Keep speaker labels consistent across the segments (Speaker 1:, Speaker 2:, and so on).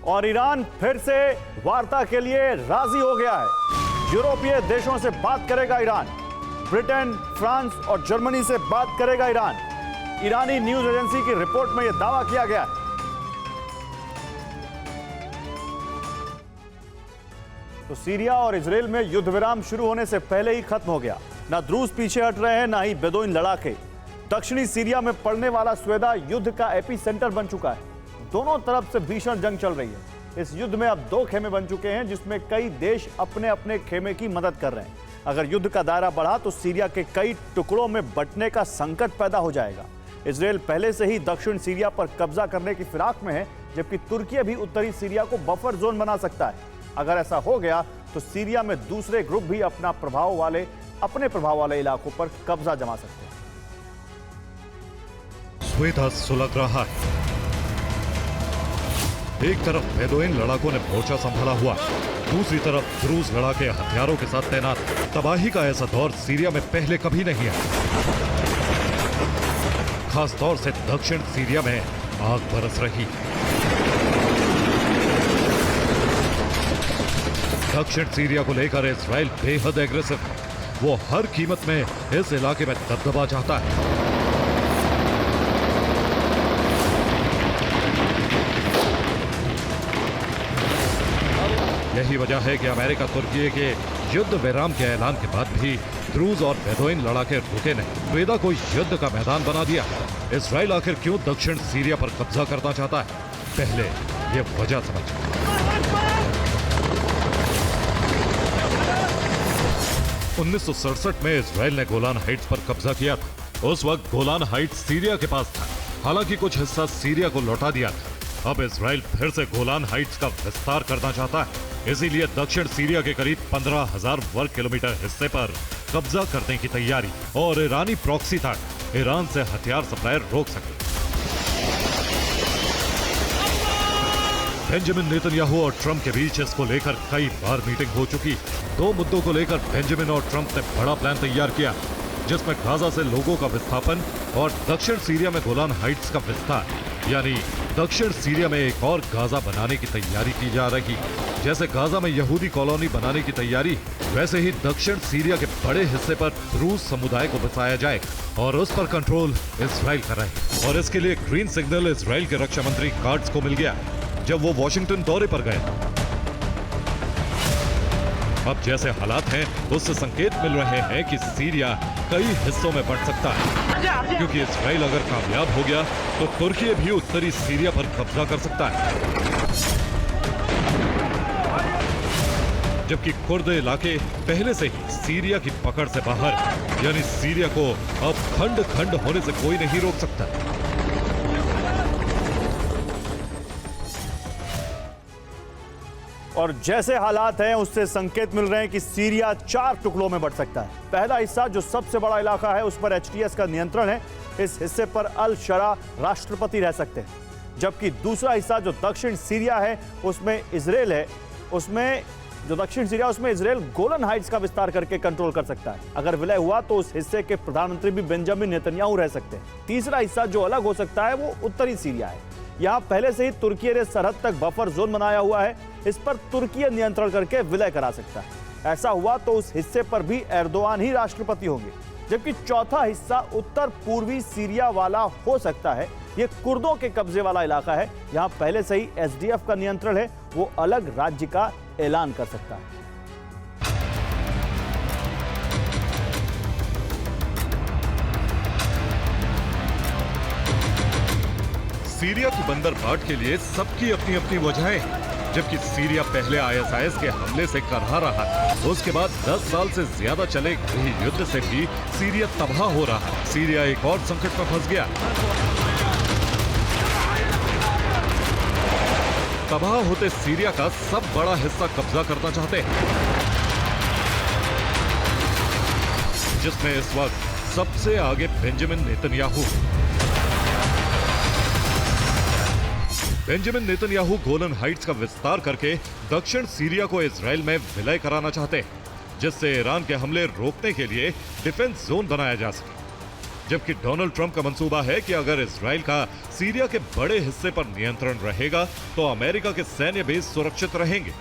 Speaker 1: और ईरान फिर से वार्ता के लिए राजी हो गया है। यूरोपीय देशों से बात करेगा ईरान, ब्रिटेन, फ्रांस और जर्मनी से बात करेगा ईरान। ईरानी न्यूज एजेंसी की रिपोर्ट में यह दावा किया गया है। तो सीरिया और इजराइल में युद्ध विराम शुरू होने से पहले ही खत्म हो गया। ना द्रूज पीछे हट रहे हैं, ना ही बेदोइन लड़ाके। दक्षिणी सीरिया में पड़ने वाला स्वेदा युद्ध का एपी सेंटर बन चुका है। दोनों तरफ से भीषण जंग चल रही है। इस युद्ध में अब 2 खेमे बन चुके हैं, जिसमें कई देश अपने अपने खेमे की मदद कर रहे हैं। अगर युद्ध का दायरा बढ़ा तो सीरिया के कई टुकड़ों में बंटने का संकट पैदा हो जाएगा। इजराइल पहले से ही दक्षिण सीरिया पर कब्जा करने की फिराक में है, जबकि तुर्की भी उत्तरी सीरिया को बफर जोन बना सकता है। अगर ऐसा हो गया तो सीरिया में दूसरे ग्रुप भी अपने प्रभाव वाले इलाकों पर कब्जा जमा सकते हैं।
Speaker 2: स्वेदा सुलग रहा है। एक तरफ बेदोइन लड़ाकों ने मोर्चा संभाला हुआ, दूसरी तरफ क्रूज लड़ाके हथियारों के साथ तैनात। तबाही का ऐसा दौर सीरिया में पहले कभी नहीं आया। खास तौर से दक्षिण सीरिया में आग बरस रही। दक्षिण सीरिया को लेकर इजराइल बेहद एग्रेसिव। वो हर कीमत में इस इलाके में दबदबा चाहता है। यही वजह है कि अमेरिका तुर्की के युद्ध विराम के ऐलान के बाद भी क्रूज और बेदोइन लड़ाके रुके नहीं। स्वेदा को युद्ध का मैदान बना दिया। इजराइल आखिर क्यों दक्षिण सीरिया पर कब्जा करना चाहता है, पहले ये वजह समझिए। 1967 में इजराइल ने गोलान हाइट्स पर कब्जा किया था। उस वक्त गोलान हाइट्स सीरिया के पास था। हालांकि कुछ हिस्सा सीरिया को लौटा दिया था। अब इजराइल फिर से गोलान हाइट्स का विस्तार करना चाहता है। इसीलिए दक्षिण सीरिया के करीब 15,000 वर्ग किलोमीटर हिस्से पर कब्जा करने की तैयारी और ईरानी प्रॉक्सी था ईरान से हथियार सप्लाई रोक सके। बेंजामिन नेतन्याहू और ट्रंप के बीच इसको लेकर कई बार मीटिंग हो चुकी। 2 मुद्दों को लेकर बेंजामिन और ट्रंप ने बड़ा प्लान तैयार किया, जिसमें गाजा से लोगों का विस्थापन और दक्षिण सीरिया में गोलान हाइट्स का विस्तार, यानी दक्षिण सीरिया में एक और गाजा बनाने की तैयारी की जा रही। जैसे गाजा में यहूदी कॉलोनी बनाने की तैयारी, वैसे ही दक्षिण सीरिया के बड़े हिस्से पर रूस समुदाय को बसाया जाए और उस पर कंट्रोल इजराइल कर रहे। और इसके लिए ग्रीन सिग्नल इजराइल के रक्षा मंत्री कार्ट्स को मिल गया जब वो वॉशिंगटन दौरे पर गए। अब जैसे हालात हैं, उससे संकेत मिल रहे हैं कि सीरिया कई हिस्सों में बंट सकता है, क्योंकि इजराइल अगर कामयाब हो गया तो तुर्की भी उत्तरी सीरिया पर कब्जा कर सकता है, जबकि कुर्द इलाके पहले से ही सीरिया की पकड़ से बाहर, यानी सीरिया को अब खंड खंड होने से कोई नहीं रोक सकता।
Speaker 1: और जैसे हालात हैं, उससे संकेत मिल रहे हैं कि सीरिया 4 टुकड़ों में बंट सकता है। पहला हिस्सा जो सबसे बड़ा इलाका है, उस पर एचटीएस का नियंत्रण है। इस हिस्से पर अल शरा राष्ट्रपति रह सकते हैं, जबकि दूसरा हिस्सा जो दक्षिण सीरिया है, उसमें इजराइल है। उसमें इजराइल गोलन हाइट्स का विस्तार करके कंट्रोल कर सकता है। अगर विलय हुआ तो उस हिस्से के प्रधानमंत्री भी बेंजामिन नेतन्याहू रह सकते हैं। तीसरा हिस्सा जो अलग हो सकता है, वो उत्तरी सीरिया है। यहाँ पहले से ही तुर्की ने सरहद तक बफर जोन बनाया हुआ है। इस पर तुर्की नियंत्रण करके विलय करा सकता है। ऐसा हुआ तो उस हिस्से पर भी एर्दोआन ही राष्ट्रपति होंगे। जबकि चौथा हिस्सा उत्तर पूर्वी सीरिया वाला हो सकता है। ये कुर्दों के कब्जे वाला इलाका है। यहाँ पहले से ही एसडीएफ का नियंत्रण है। वो अलग राज्य का ऐलान कर सकता है।
Speaker 2: सीरिया की बंदरबाट के लिए सबकी अपनी अपनी वजहें हैं। जबकि सीरिया पहले आईएसआईएस के हमले से करहा रहा था, उसके बाद 10 साल से ज्यादा चले गृह युद्ध से भी सीरिया तबाह हो रहा है। सीरिया एक और संकट में फंस गया। तबाह होते सीरिया का सब बड़ा हिस्सा कब्जा करना चाहते हैं, जिसमें इस वक्त सबसे आगे Benjamin Netanyahu. Benjamin Netanyahu Golan Heights का विस्तार करके दक्षिण सीरिया को इजराइल में विलय कराना चाहते हैं, जिससे ईरान के हमले रोकने के लिए डिफेंस जोन बनाया जा सके। जबकि डोनाल्ड ट्रंप का मंसूबा है कि अगर इजराइल का सीरिया के बड़े हिस्से पर नियंत्रण रहेगा तो अमेरिका के सैन्य बेस सुरक्षित रहेंगे।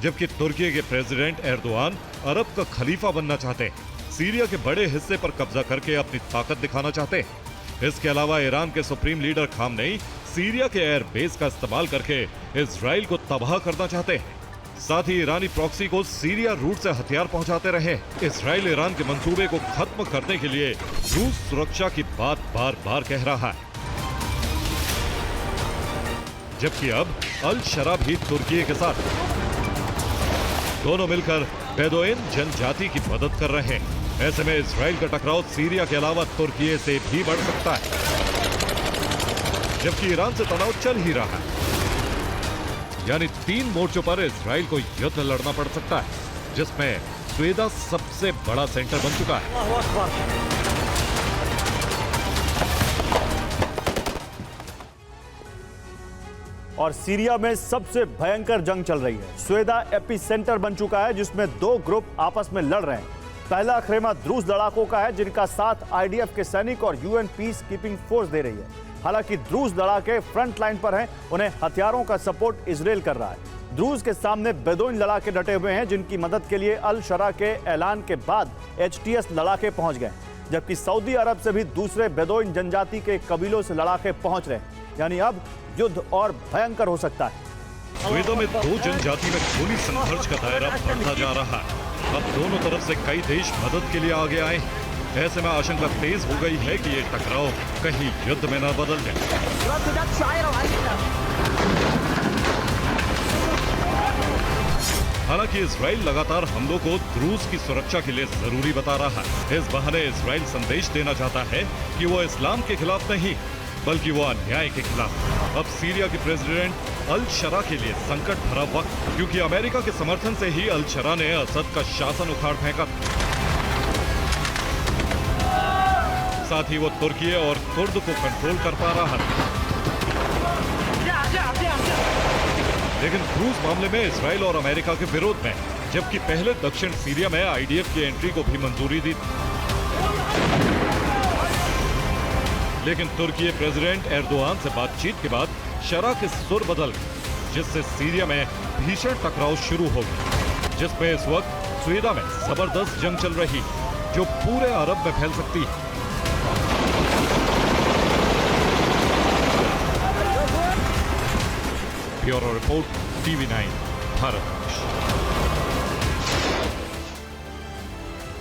Speaker 2: जबकि तुर्की के प्रेसिडेंट एर्दोआन अरब का खलीफा बनना चाहते हैं, सीरिया के बड़े हिस्से पर कब्जा करके अपनी ताकत दिखाना चाहते हैं। इसके अलावा ईरान के सुप्रीम लीडर खामनेई सीरिया के एयर बेस का इस्तेमाल करके इजराइल को तबाह करना चाहते हैं। साथ ही ईरानी प्रॉक्सी को सीरिया रूट से हथियार पहुंचाते रहे। इजराइल ईरान के मंसूबे को खत्म करने के लिए रूस सुरक्षा की बात बार बार कह रहा है। जबकि अब अल शरा भी तुर्की के साथ दोनों मिलकर बेदोइन जनजाति की मदद कर रहे हैं। ऐसे में इजराइल का टकराव सीरिया के अलावा तुर्की से भी बढ़ सकता है, जबकि ईरान से तनाव चल ही रहा है। यानी 3 मोर्चों पर इजराइल को युद्ध लड़ना पड़ सकता है, जिसमें स्वेदा सबसे बड़ा सेंटर बन चुका है।
Speaker 1: और सीरिया में सबसे भयंकर जंग चल रही है। स्वेदा एपी सेंटर बन चुका है, जिसमें 2 ग्रुप आपस में लड़ रहे हैं। पहला खेमा द्रूज लड़ाकों का है, जिनका साथ आईडीएफ के सैनिक और यूएन पीस कीपिंग फोर्स दे रही है। हालांकि द्रूज लड़ाके फ्रंट लाइन पर हैं, उन्हें हथियारों का सपोर्ट इजराइल कर रहा है। द्रूज के सामने बेदोइन लड़ाके डटे हुए हैं, जिनकी मदद के लिए अल शरा के ऐलान के बाद एचटीएस लड़ाके पहुंच गए, जबकि सऊदी अरब से भी दूसरे बेदोइन जनजाति के कबीलों से लड़ाके पहुंच रहे हैं। यानी अब युद्ध और भयंकर हो सकता है।
Speaker 2: स्वेदा में 2 जनजाति में खूनी संघर्ष का दायरा बढ़ता जा रहा है। अब दोनों तरफ से कई देश मदद के लिए आगे आए हैं। ऐसे में आशंका तेज हो गई है कि ये टकराव कहीं युद्ध में न बदल जाए। हालांकि इजराइल लगातार हमलों को द्रूज की सुरक्षा के लिए जरूरी बता रहा है। इस बहाने इजराइल संदेश देना चाहता है कि वो इस्लाम के खिलाफ नहीं, बल्कि वो अन्याय के खिलाफ। अब सीरिया के प्रेसिडेंट अल शरा के लिए संकट भरा वक्त, क्योंकि अमेरिका के समर्थन से ही अल शरा ने असद का शासन उखाड़ फेंका। साथ ही वो तुर्की और कुर्द को कंट्रोल कर पा रहा था। लेकिन क्रूज मामले में इजराइल और अमेरिका के विरोध में, जबकि पहले दक्षिण सीरिया में आईडीएफ की एंट्री को भी मंजूरी दी। लेकिन तुर्की प्रेसिडेंट एर्दोआन से बातचीत के बाद शरा के सुर बदल गए, जिससे सीरिया में भीषण टकराव शुरू हो गया, जिसमें इस वक्त स्वेदा में जबरदस्त जंग चल रही, जो पूरे अरब में फैल सकती है। Bureau report, TV9 Bharat.